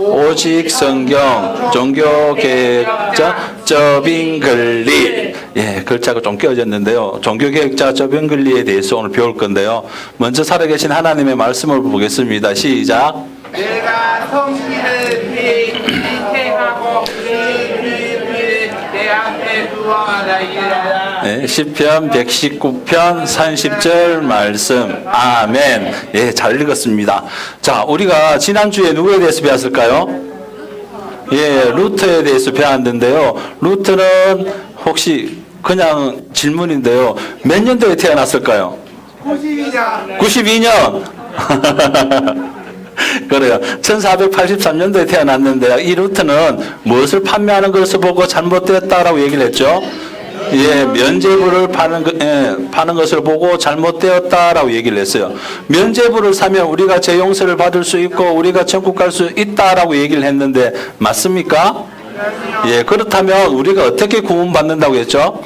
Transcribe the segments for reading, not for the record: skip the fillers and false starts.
오직 성경, 종교개혁자 저빙글리. 예, 글자가 좀 끼어졌는데요. 종교개혁자 저빙글리에 대해서 오늘 배울 건데요. 먼저 살아계신 하나님의 말씀을 보겠습니다. 시작. 내가 성기를 회하고 내 앞에 두어하리라. 네, 시편 119편 30절 말씀. 아멘. 예, 잘 읽었습니다. 자, 우리가 지난주에 누구에 대해서 배웠을까요? 예, 루터에 대해서 배웠는데요. 루터는 혹시 그냥 질문인데요. 몇 년도에 태어났을까요? 92년 92년. 그래요. 1483년도에 태어났는데요. 이 루터는 무엇을 판매하는 것을 보고 잘못되었다라고 얘기를 했죠. 예, 면죄부를 파는 것을 보고 잘못되었다라고 얘기를 했어요. 면죄부를 사면 우리가 죄 용서를 받을 수 있고 우리가 천국 갈 수 있다라고 얘기를 했는데 맞습니까? 예, 그렇다면 우리가 어떻게 구원받는다고 했죠?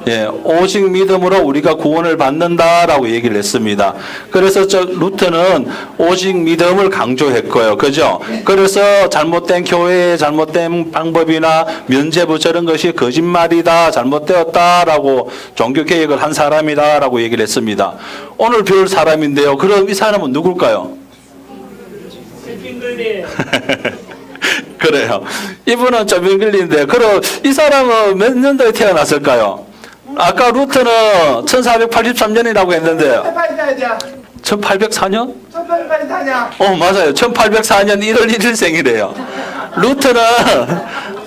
예, 오직 믿음으로 우리가 구원을 받는다라고 얘기를 했습니다. 그래서 루터는 오직 믿음을 강조했고요. 그죠? 그래서 잘못된 교회의 잘못된 방법이나 면죄부 저런 것이 거짓말이다, 잘못되었다라고 종교개혁을 한 사람이다라고 얘기를 했습니다. 오늘 배울 사람인데요. 그럼 이 사람은 누굴까요? 그래요. 이분은 저빙글리인데, 그럼 이 사람은 몇 년도에 태어났을까요? 아까 루터는 1483년이라고 했는데 1804년? 1884년 맞아요. 1804년 1월 1일생이래요. 루터는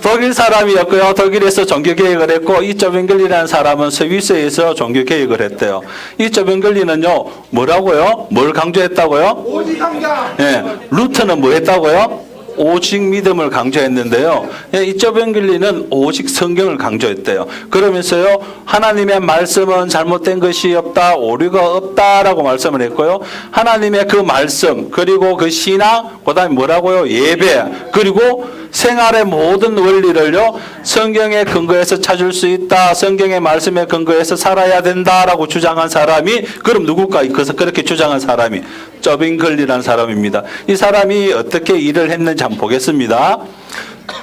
독일 사람이었고요. 독일에서 종교개혁을 했고 이 저빙글리라는 사람은 스위스에서 종교개혁을 했대요. 이 저빙글리는요. 뭐라고요? 뭘 강조했다고요? 오직 성경. 예, 루터는 뭐 했다고요? 오직 믿음을 강조했는데요. 이 저빙글리는 오직 성경을 강조했대요. 그러면서요, 하나님의 말씀은 잘못된 것이 없다, 오류가 없다라고 말씀을 했고요. 하나님의 그 말씀, 그리고 그 신앙, 그 다음에 뭐라고요? 예배, 그리고 생활의 모든 원리를요, 성경에 근거해서 찾을 수 있다, 성경의 말씀에 근거해서 살아야 된다라고 주장한 사람이, 그럼 누굴까? 그래서 그렇게 주장한 사람이 저빙글리라는 사람입니다. 이 사람이 어떻게 일을 했는지 한번 보겠습니다.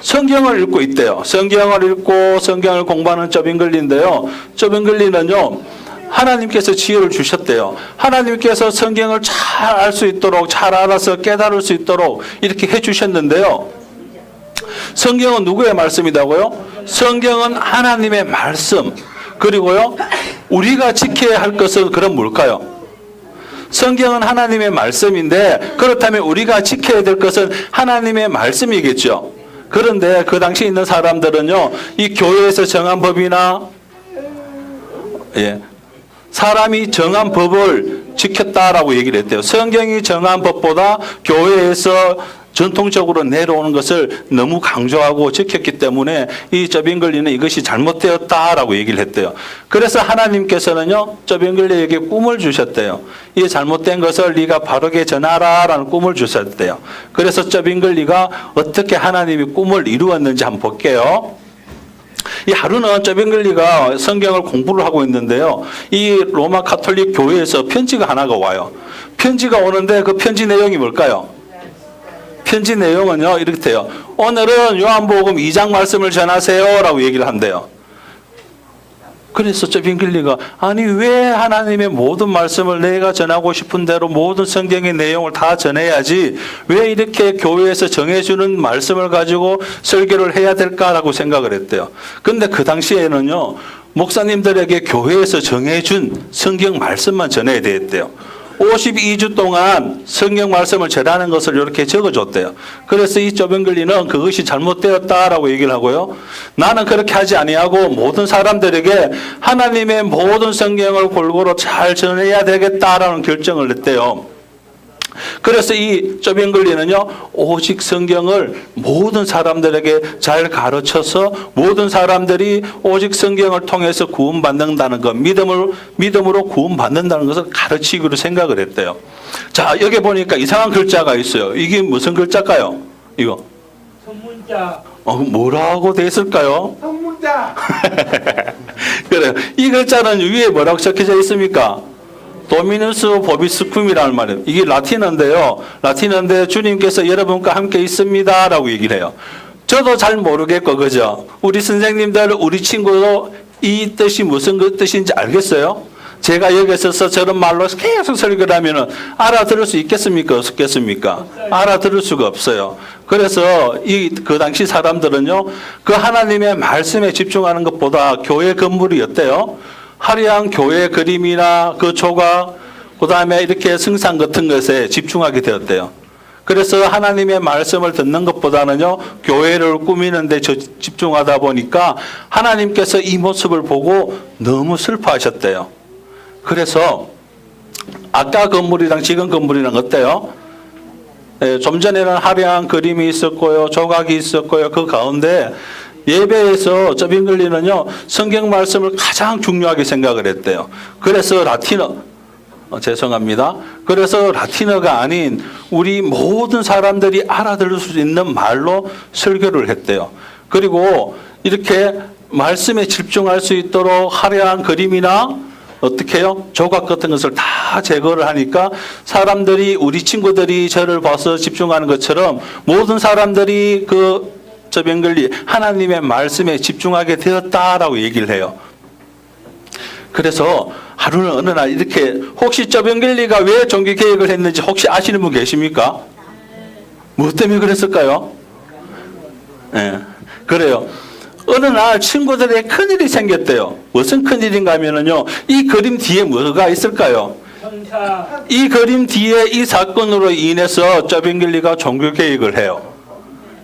성경을 읽고 있대요. 성경을 읽고 성경을 공부하는 저빙글리인데요. 저빙글리는요, 하나님께서 지혜를 주셨대요. 하나님께서 성경을 잘 알 수 있도록, 잘 알아서 깨달을 수 있도록 이렇게 해주셨는데요. 성경은 누구의 말씀이라고요? 성경은 하나님의 말씀. 그리고요, 우리가 지켜야 할 것은 그럼 뭘까요? 성경은 하나님의 말씀인데 그렇다면 우리가 지켜야 될 것은 하나님의 말씀이겠죠. 그런데 그 당시에 있는 사람들은요, 이 교회에서 정한 법이나 사람이 정한 법을 지켰다라고 얘기를 했대요. 성경이 정한 법보다 교회에서 전통적으로 내려오는 것을 너무 강조하고 지켰기 때문에 이 저빙글리는 이것이 잘못되었다라고 얘기를 했대요. 그래서 하나님께서는요, 저빙글리에게 꿈을 주셨대요. 이 잘못된 것을 네가 바르게 전하라라는 꿈을 주셨대요. 그래서 저빙글리가 어떻게 하나님이 꿈을 이루었는지 한번 볼게요. 이 하루는 저빙글리가 성경을 공부를 하고 있는데요. 이 로마 가톨릭 교회에서 편지가 하나가 와요. 편지가 오는데 그 편지 내용이 뭘까요? 편지 내용은요, 이렇게 돼요. 오늘은 요한복음 2장 말씀을 전하세요 라고 얘기를 한대요. 그래서 저빙글리가 아니 왜 하나님의 모든 말씀을 내가 전하고 싶은 대로 모든 성경의 내용을 다 전해야지 왜 이렇게 교회에서 정해주는 말씀을 가지고 설교를 해야 될까라고 생각을 했대요. 근데 그 당시에는요, 목사님들에게 교회에서 정해준 성경 말씀만 전해야 되었대요. 52주 동안 성경 말씀을 전하는 것을 이렇게 적어줬대요. 그래서 이 저빙글리는 그것이 잘못되었다라고 얘기를 하고요. 나는 그렇게 하지 아니하고 모든 사람들에게 하나님의 모든 성경을 골고루 잘 전해야 되겠다라는 결정을 냈대요. 그래서 이 저빙글리는요, 오직 성경을 모든 사람들에게 잘 가르쳐서 모든 사람들이 오직 성경을 통해서 구원받는다는 것, 믿음으로 구원받는다는 것을 가르치기로 생각을 했대요. 자, 여기 보니까 이상한 글자가 있어요. 이게 무슨 글자일까요? 이거. 선문자. 뭐라고 돼 있을까요? 선문자. 그래요. 이 글자는 위에 뭐라고 적혀져 있습니까? 도미누스 보비스쿰이라는 말이에요. 이게 라틴어인데요. 라틴어인데 주님께서 여러분과 함께 있습니다라고 얘기를 해요. 저도 잘 모르겠고 그죠? 우리 선생님들, 우리 친구도 이 뜻이 무슨 그 뜻인지 알겠어요? 제가 여기 있어서 저런 말로 계속 설교를 하면 알아들을 수 있겠습니까? 없겠습니까? 알아들을 수가 없어요. 그래서 그 당시 사람들은요, 그 하나님의 말씀에 집중하는 것보다 교회 건물이 어때요? 화려한 교회 그림이나 그 조각, 그 다음에 이렇게 승상 같은 것에 집중하게 되었대요. 그래서 하나님의 말씀을 듣는 것보다는요, 교회를 꾸미는 데 집중하다 보니까 하나님께서 이 모습을 보고 너무 슬퍼하셨대요. 그래서 아까 건물이랑 지금 건물이랑 어때요? 좀 전에는 화려한 그림이 있었고요, 조각이 있었고요. 그 가운데 예배에서 저빙글리는요, 성경 말씀을 가장 중요하게 생각을 했대요. 그래서 죄송합니다. 그래서 라틴어가 아닌 우리 모든 사람들이 알아들을 수 있는 말로 설교를 했대요. 그리고 이렇게 말씀에 집중할 수 있도록 화려한 그림이나 어떻게 해요? 조각 같은 것을 다 제거를 하니까 사람들이, 우리 친구들이 저를 봐서 집중하는 것처럼 모든 사람들이 저병글리 하나님의 말씀에 집중하게 되었다라고 얘기를 해요. 그래서 하루는 어느 날 이렇게, 혹시 저병글리가 왜 종교 개혁을 했는지 혹시 아시는 분 계십니까? 무엇 때문에 그랬을까요? 네, 그래요. 어느 날 친구들의 큰일이 생겼대요. 무슨 큰일인가 하면은요, 이 그림 뒤에 뭐가 있을까요? 이 그림 뒤에 이 사건으로 인해서 저빙글리가 종교 개혁을 해요.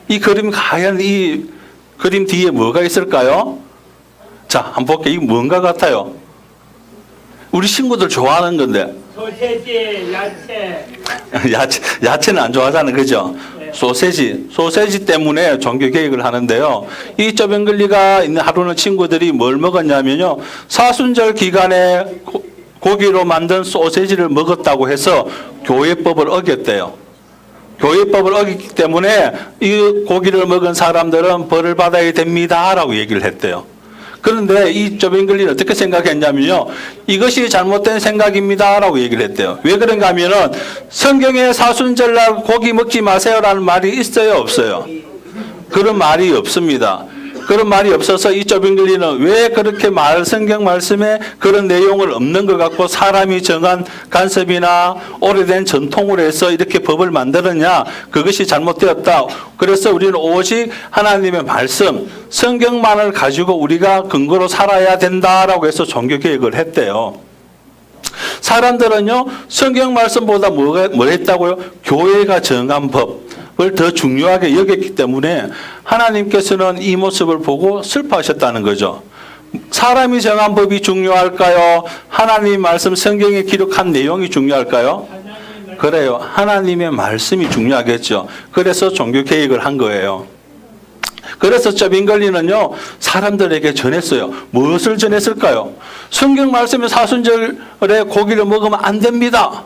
이 그림, 과연 이 그림 뒤에 뭐가 있을까요? 자, 한번 볼게요. 이게 뭔가 같아요? 우리 친구들 좋아하는 건데. 소세지, 야채. 야채는 안 좋아하잖아요. 그죠? 네. 소세지 때문에 종교 개혁을 하는데요. 이 저병글리가 있는 하루는 친구들이 뭘 먹었냐면요, 사순절 기간에 고기로 만든 소세지를 먹었다고 해서 교회법을 어겼대요. 교회법을 어겼기 때문에 이 고기를 먹은 사람들은 벌을 받아야 됩니다라고 얘기를 했대요. 그런데 이 저빙글리는 어떻게 생각했냐면요, 이것이 잘못된 생각입니다라고 얘기를 했대요. 왜 그런가 하면은 성경에 사순절날 고기 먹지 마세요라는 말이 있어요, 없어요? 그런 말이 없습니다. 그런 말이 없어서 이 저빙글리는 왜 그렇게 성경 말씀에 그런 내용을 없는 것 같고 사람이 정한 간섭이나 오래된 전통으로 해서 이렇게 법을 만들었냐, 그것이 잘못되었다. 그래서 우리는 오직 하나님의 말씀, 성경만을 가지고 우리가 근거로 살아야 된다라고 해서 종교개혁을 했대요. 사람들은요, 성경 말씀보다 뭘 했다고요? 교회가 정한 법을 더 중요하게 여겼기 때문에 하나님께서는 이 모습을 보고 슬퍼하셨다는 거죠. 사람이 정한 법이 중요할까요? 하나님 말씀, 성경에 기록한 내용이 중요할까요? 그래요. 하나님의 말씀이 중요하겠죠. 그래서 종교개혁을 한 거예요. 그래서 저빙글리는요, 사람들에게 전했어요. 무엇을 전했을까요? 성경 말씀에 사순절에 고기를 먹으면 안 됩니다.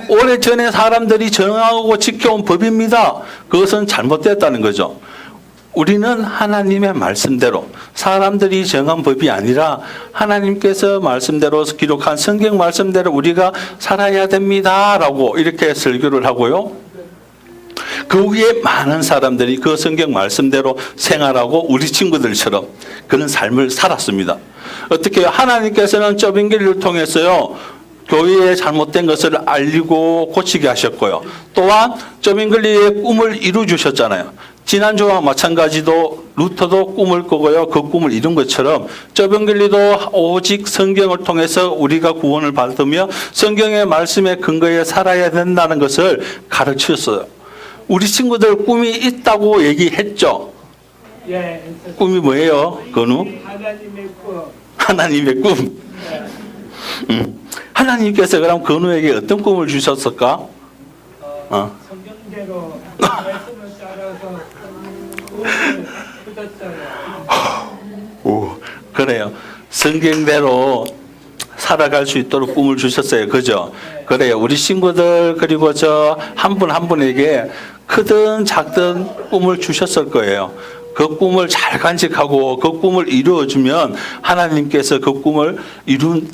오래전에 사람들이 정하고 지켜온 법입니다. 그것은 잘못됐다는 거죠. 우리는 하나님의 말씀대로, 사람들이 정한 법이 아니라 하나님께서 말씀대로 기록한 성경 말씀대로 우리가 살아야 됩니다라고 이렇게 설교를 하고요. 그 위에 많은 사람들이 그 성경 말씀대로 생활하고 우리 친구들처럼 그런 삶을 살았습니다. 어떻게 해요? 하나님께서는 저빙글리를 통해서요, 교회의 잘못된 것을 알리고 고치게 하셨고요. 또한 저빙글리의 꿈을 이루 주셨잖아요. 지난주와 마찬가지로 루터도 꿈을 꾸고요. 그 꿈을 이룬 것처럼 저빙글리도 오직 성경을 통해서 우리가 구원을 받으며 성경의 말씀에 근거에 살아야 된다는 것을 가르쳤어요. 우리 친구들 꿈이 있다고 얘기했죠. 예. 꿈이 뭐예요, 건우? 하나님의 꿈. 하나님의 꿈. 하나님께서 그럼 건우에게 어떤 꿈을 주셨을까? 성경대로 말씀을 따라서 꿈을 꾸셨어요. 오, 그래요. 성경대로 살아갈 수 있도록 꿈을 주셨어요. 그죠? 그래요. 우리 친구들, 그리고 저 한 분 한 분에게 크든 작든 꿈을 주셨을 거예요. 그 꿈을 잘 간직하고 그 꿈을 이루어주면 하나님께서 그 꿈을 이룬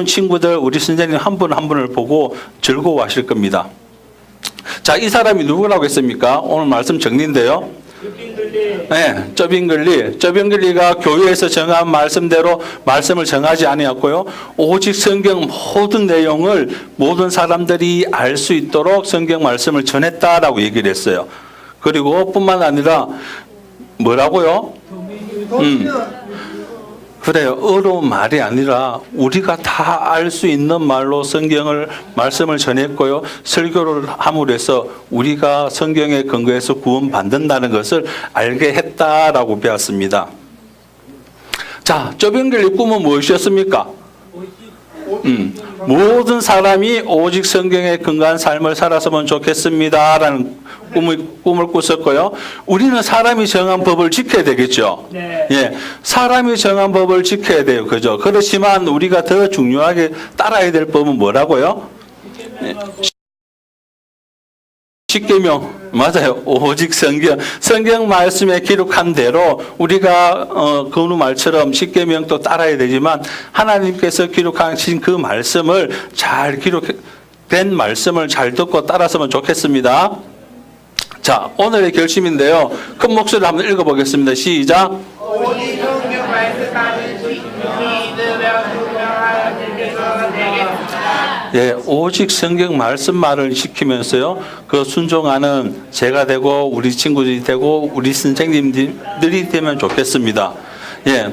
친구들 우리 선생님 한 분 한 분을 보고 즐거워하실 겁니다. 자, 이 사람이 누구라고 했습니까? 오늘 말씀 정리인데요. 네, 쩌빙글리가 교회에서 정한 말씀대로 말씀을 정하지 아니었고요. 오직 성경 모든 내용을 모든 사람들이 알 수 있도록 성경 말씀을 전했다라고 얘기를 했어요. 그리고 뿐만 아니라 뭐라고요? 그래요. 어려운 말이 아니라 우리가 다 알 수 있는 말로 말씀을 전했고요. 설교를 함으로 해서 우리가 성경에 근거해서 구원받는다는 것을 알게 했다라고 배웠습니다. 자, 쩌빙글리 꿈은 무엇이었습니까? 모든 사람이 오직 성경에 근거한 삶을 살았으면 좋겠습니다라는 꿈을 꿨었고요. 우리는 사람이 정한 법을 지켜야 되겠죠. 네. 예, 사람이 정한 법을 지켜야 돼요. 그죠? 그렇지만 우리가 더 중요하게 따라야 될 법은 뭐라고요? 십계명 맞아요. 오직 성경 말씀에 기록한 대로 우리가 건우 말처럼 십계명도 따라야 되지만 하나님께서 기록하신 그 말씀을 잘 기록된 말씀을 잘 듣고 따랐으면 좋겠습니다. 자, 오늘의 결심인데요. 큰 목소리로 한번 읽어보겠습니다. 시작. 오직 성경 말씀하는 믿으며 순종하여 지켜서 되겠습니다. 예, 오직 성경 말씀 말을 지키면서요, 그 순종하는 제가 되고 우리 친구들이 되고 우리 선생님들이 되면 좋겠습니다. 예.